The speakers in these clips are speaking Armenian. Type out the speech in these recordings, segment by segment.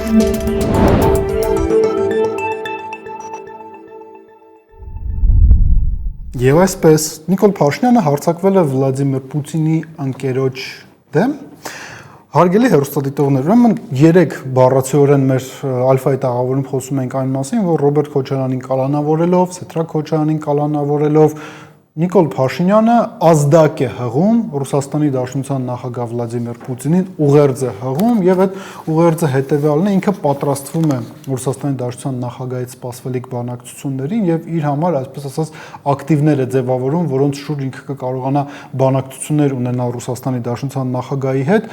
Եվ այսպես Նիկոլ Փաշինյանը հարձակվել է Վլադիմիր Պուտինի ընկերոջ դեմ։ Հարգելի հեռուստադիտողներ, ուրեմն 3 բառացիորեն մեր ալֆայի տաղավարում խոսում ենք այն մասին, որ Ռոբերտ Քոչարյանին կալանավորելով, Սեդրակ Քոչարյանին կալանավորելով Նիկոլ Փաշինյանը ազդակ է հղում Ռուսաստանի Դաշնության նախագահ Վլադիմիր Պուտինին, ուղերձ է հղում եւ այդ ուղերձը հետեւյալն է, ինքը պատրաստվում է Ռուսաստանի Դաշնության նախագահից սպասվելիք բանակցություններին եւ իր համար, այսպես ասած, ակտիվներ է ձևավորում, որոնց շուրջ ինքը կկարողանա բանակցություններ ունենալ Ռուսաստանի Դաշնության նախագահի հետ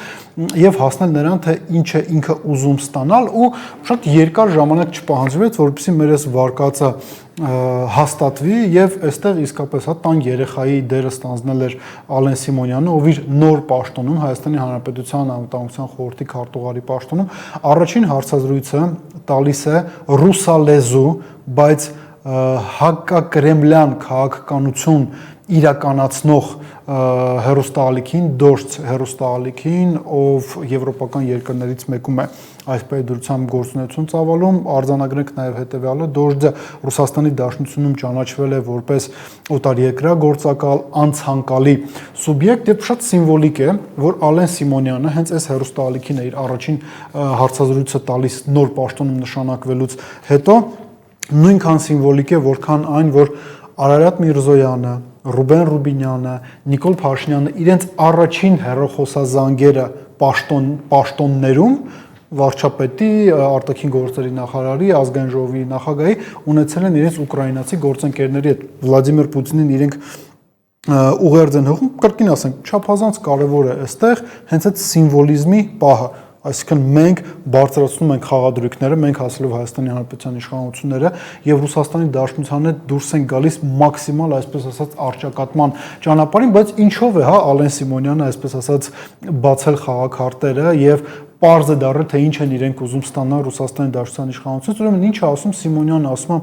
եւ հասնել նրան, թե ինչ է ինքը ուզում ստանալ ու շատ երկար ժամանակ չպահանջվեց, որովհետեւ մեր այս վարկածը հաստատվի եւ այստեղ իսկապես հա տան երեխայի դերը ստանձնել էր Ալեն Սիմոնյանը, ով իր նոր պաշտոնում Հայաստանի Հանրապետության Անվտանգության խորհրդի քարտուղարի պաշտոնում առաջին հարցազրույցը տալիս է ռուսալեզու, բայց հակակրեմլյան քաղաքականություն իրականացնող հերոստալիքին, դորս հերոստալիքին, ով եվրոպական երկրներից մեկում է այս պետության գործունեություն ծավալում, արձանագրենք նաև հետևյալը, դորսը Ռուսաստանի Դաշնությունում ճանաչվել է որպես օտարերկրագործակալ, անցանկալի սուբյեկտ եւ շատ սիմվոլիկ է, որ Ալեն Սիմոնյանը հենց այս հերոստալիքին է իր առաջին հարցազրույցը տալիս նոր պաշտոնում նշանակվելուց հետո նույնքան սիմվոլիկ է, որքան այն, որ Արարատ Միրզոյանը, Ռուբեն Ռուբինյանը, Նիկոլ Փաշինյանը իրենց առաջին հեռախոսազանգերը պաշտոններում վարչապետի, արտաքին գործերի նախարարի, ազգային ժողովի նախագահի ունեցել են իրենց ուկրաինացի գործընկերների հետ։ Վլադիմիր Պուտինին իրենք ուղերձ են հղում, կրկին ասենք, չափազանց կարևոր է այստեղ հենց այդ սիմվոլիզմի պահը։ Այսինքն մենք բարձրացնում ենք խաղադրույքները, մենք հասելով Հայաստանի Հանրապետության իշխանությունները եւ Ռուսաստանի Դաշնության հետ դուրս են գալիս մաքսիմալ, այսպես ասած, արճակատման ճանապարհին, բայց ինչով է, հա, Ալեն Սիմոնյանը, այսպես ասած, բացել խաղաքարտերը եւ պարզ է դառել, թե ինչ են իրենք ուզում ստանալ Ռուսաստանի Դաշնության իշխանությունից, ուրեմն ինչ է ասում Սիմոնյանը, ասում է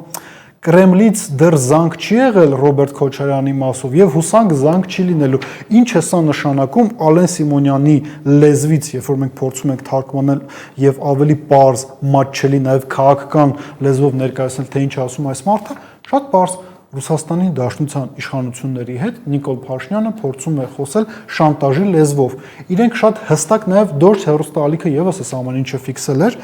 Կրեմլից դեռ զանգ չի եղել Ռոբերտ Քոչարյանի մասով եւ հուսանք զանգ չի լինելու։ Ինչ է սա նշանակում Ալեն Սիմոնյանի լեզվից, երբ որ մենք փորձում ենք թարգմանել եւ ավելի պարզ, մատչելի նաեւ քաղաքական լեզվով ներկայացնել, թե ինչ է ասում այս մարդը, շատ պարզ Ռուսաստանի Դաշնության իշխանությունների հետ Նիկոլ Փաշինյանը փորձում է խոսել շանտաժի լեզվով։ Իրենք շատ հստակ նաեւ դորս հեռուստաալիքը եւս այս ամեն ինչը ֆիքսել էր։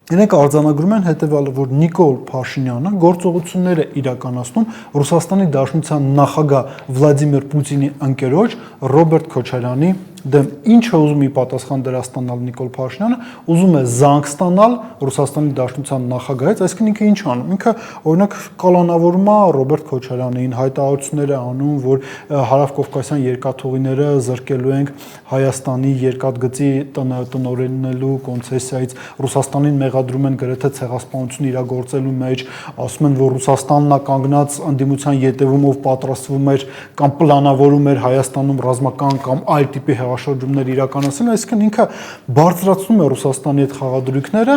Իրենք արձանագրում են հետևյալը, որ Նիկոլ Փաշինյանը գործողություններ է իրականացնում Ռուսաստանի Դաշնության նախագահ Վլադիմիր Պուտինի ընկերոջ Ռոբերտ Քոչարյանի դեմ։ Ինչ է ուզում ի պատասխան դրա ստանալ Նիկոլ Փաշինյանը, ուզում է զանգ ստանալ Ռուսաստանի Դաշնության նախագահից, այսինքն ինքը ինչ անում։ Ինքը օրինակ կալանավորում է Ռոբերտ Քոչարյանին, հայտարարություններ է անում, որ հարավկովկասյան երկաթուղիները զրկելու ենք Հայաստանի երկաթգծի տնօրենելու կոնցեսիայից, Ռուսաստանին մեղադրում են գրեթե ցեղասպանություն իրագործելու մեջ, ասում են, որ Ռուսաստանն է կանգնած ընդդիմության ետևումով պատրաստվում էր կամ պլանավորում էր Հայաստանում ռազմական կամ այլ տիպի հեղաշրջումներ իրականացնել, այսինքն ինքը բարձրացնում է Ռուսաստանի հետ խաղադրույքները,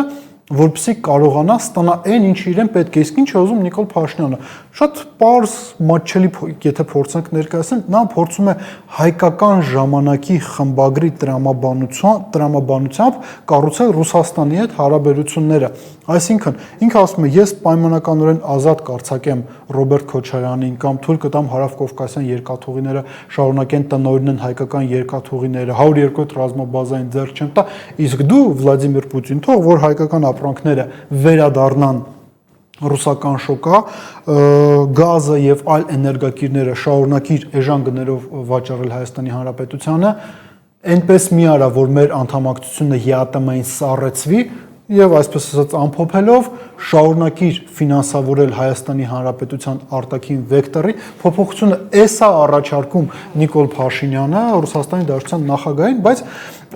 որպեսզի կարողանա ստանա այն, ինչ իրեն պետք է, իսկ ինչ է ուզում Նիկոլ Փաշինյանը։ Շատ պարզ, մատչելի, եթե փորձենք ներկայացնել, նա փորձում է հայկական ժամանակի խմբագրի տրամաբանությամբ կառուցել Ռուսաստանի հետ հարաբերությունները։ Այսինքն, ինքը ասում է, ես պայմանականորեն ազատ կարձակեմ Ռոբերտ Քոչարյանին կամ թույլ կտամ հարավկովկասյան երկաթուղիները շարունակեն տնօրինեն հայկական երկաթուղիները, 102 ռազմաբազային ձեռք չեմ տա, իսկ դու Վլադիմիր Պուտին թող որ հայկական ապրանքները վերադառնան ռուսական շոկա, գազը եւ այլ էներգակիրները շարունակիր էժան գներով վաճառել Հայաստանի Հանրապետությանը, այնպես մի արա, որ մեր անդամակցությունը ԵԱՏՄ-ին սառեցվի եւ այսպես ասած ամփոփելով շարունակիր ֆինանսավորել Հայաստանի Հանրապետության արտաքին վեկտորի փոփոխությունը էսա առաջարկում Նիկոլ Փաշինյանը Ռուսաստանի Դաշնության նախագահին, բայց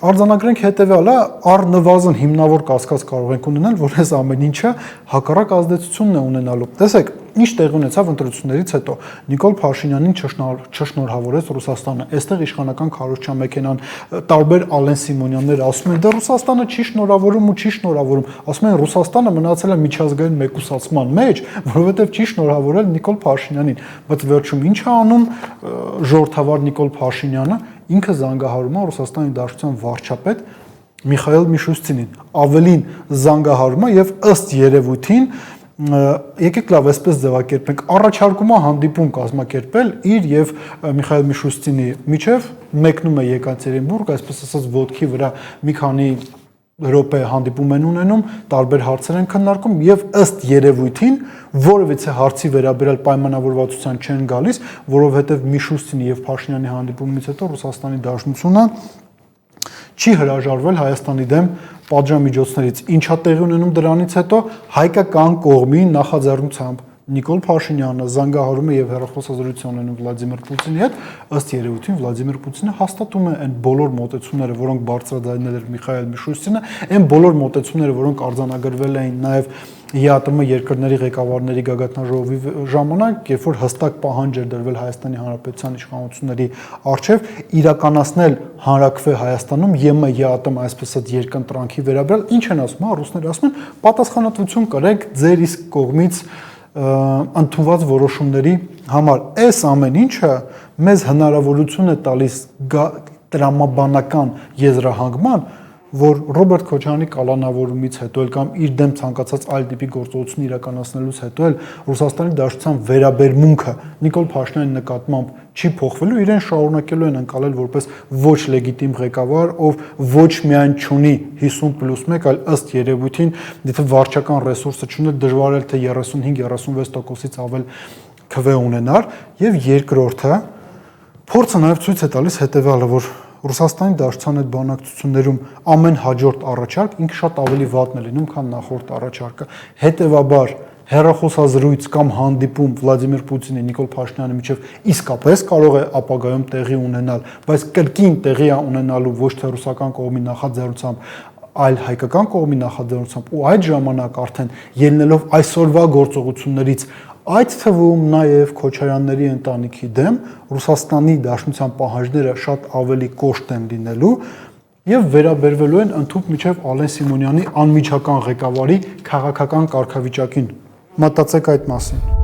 արձանագրենք հետեւյալը, առնվազն հիմնավոր կասկած կարող ենք ունենալ, որ այս ամեն ինչը հակառակ ազդեցությունն է ունենալու։ Տեսեք, ինչ տեղի ունեցավ ընտրություններից հետո Նիկոլ Փաշինյանին չշնորհավորեց Ռուսաստանը։ Այստեղ իշխանական քարոզչամեքենան տարբեր Ալեն Սիմոնյաններ ասում են, դե Ռուսաստանը չի շնորհավորում ու չի շնորհավորում։ Ասում են Ռուսաստանը մնացել է միջազգային մեկուսացման մեջ, որովհետև չի շնորհավորել Նիկոլ Փաշինյանին։ Բայց վերջում ինչ է անում ժողովրդավար Նիկոլ Փաշինյանը, ինքը զանգահարում է Ռուսաստանի Դաշնության վարչապետ Միխայել Միշուստինին, ավելին զանգահարում է եւ ըստ երևույթին եկեք լավ այսպես ձևակերպենք, առաջարկում է հանդիպում կազմակերպել իր եւ Միխայել Միշուստինի միջև, մեկնում է Եկատերինբուրգ, այսպես ասած ոտքի վրա մի քանի րոպե հանդիպում են ունենում, տարբեր հարցեր են քննարկում եւ ըստ երևույթին որևիցե հարցի վերաբերյալ պայմանավորվածության չեն գալիս, որովհետեւ Միշուստինի եւ Փաշինյանի հանդիպումից հետո Ռուսաստանի Դաշնությունը չի հրաժարվել Հայաստանի դեմ պատժամիջոցներից, ինչա տեղի ունենում դրանից հետո հայկական կողմի նախաձեռնությամբ Նիկոլ Փաշինյանը զանգահարում է եւ հեռախոսազրույց ունենում Վլադիմիր Պուտինի հետ, ըստ երևույթին Վլադիմիր Պուտինը հաստատում է այն բոլոր մոտեցումները, որոնք բարձրաձայնել էր Միխայել Միշուստինը, այն բոլոր մոտեցումները, որոնք արձանագրվել էին նաեւ ԵԱՏՄ երկրների ղեկավարների գագաթնաժողովի ժամանակ, երբ որ հստակ պահանջ էր դրվել Հայաստանի Հանրապետության իշխանությունների առջև իրականացնել հանրաքվե Հայաստանում ԵՄ ԵԱՏՄ այսպես ասած երկընտրանքի վերաբերյալ, ինչ են ասում, հա, ռուսները ասում են, պատասխանատվություն կրեք ձեր իսկ կողմից ընդունված որոշումների համար։ Այս ամեն ինչը մեզ հնարավորություն է տալիս տրամաբանական եզրահանգման, որ Ռոբերտ Քոչարյանի կալանավորումից հետո էլ կամ իր դեմ ցանկացած այլ տիպի գործողություն իրականացնելուց հետո էլ Ռուսաստանի Դաշնության վերաբերմունքը Նիկոլ Փաշինյանի նկատմամբ չի փոխվելու, իրեն շարունակելու են ընկալել որպես ոչ լեգիտիմ ղեկավար, ով ոչ միայն չունի 50+1, այլ ըստ երևույթին, եթե վարչական ռեսուրսը չուներ, դժվար էր թե 35-36%-ից ավել քվե ունենար, եւ երկրորդը փորձը նաեւ ցույց է տալիս հետեւյալը, որ Ռուսաստանի Դաշնության այդ բանակցություններում ամեն հաջորդ առաջարկ ինքը շատ ավելի վատն է լինում, քան նախորդ առաջարկը։ Հետևաբար հեռախոսազրույց կամ հանդիպում Վլադիմիր Պուտինի Նիկոլ Փաշինյանի միջև իսկապես կարող է ապագայում տեղի ունենալ, բայց կրկին տեղի է ունենալու ոչ թե ռուսական կողմի նախաձեռնությամբ, այլ հայկական կողմի նախաձեռնությամբ, ու այդ ժամանակ արդեն ելնելով այսօրվա գործողություններից, այդ թվում նաև Քոչարյանների ընտանիքի դեմ Ռուսաստանի Դաշնության պահանջները շատ ավելի կոշտ են լինելու եւ վերաբերվելու են ընդհանուր միջև Ալեն Սիմոնյանի անմիջական ղեկավարի քաղաքական կարգավիճակին։ Մտածեք այդ մասին։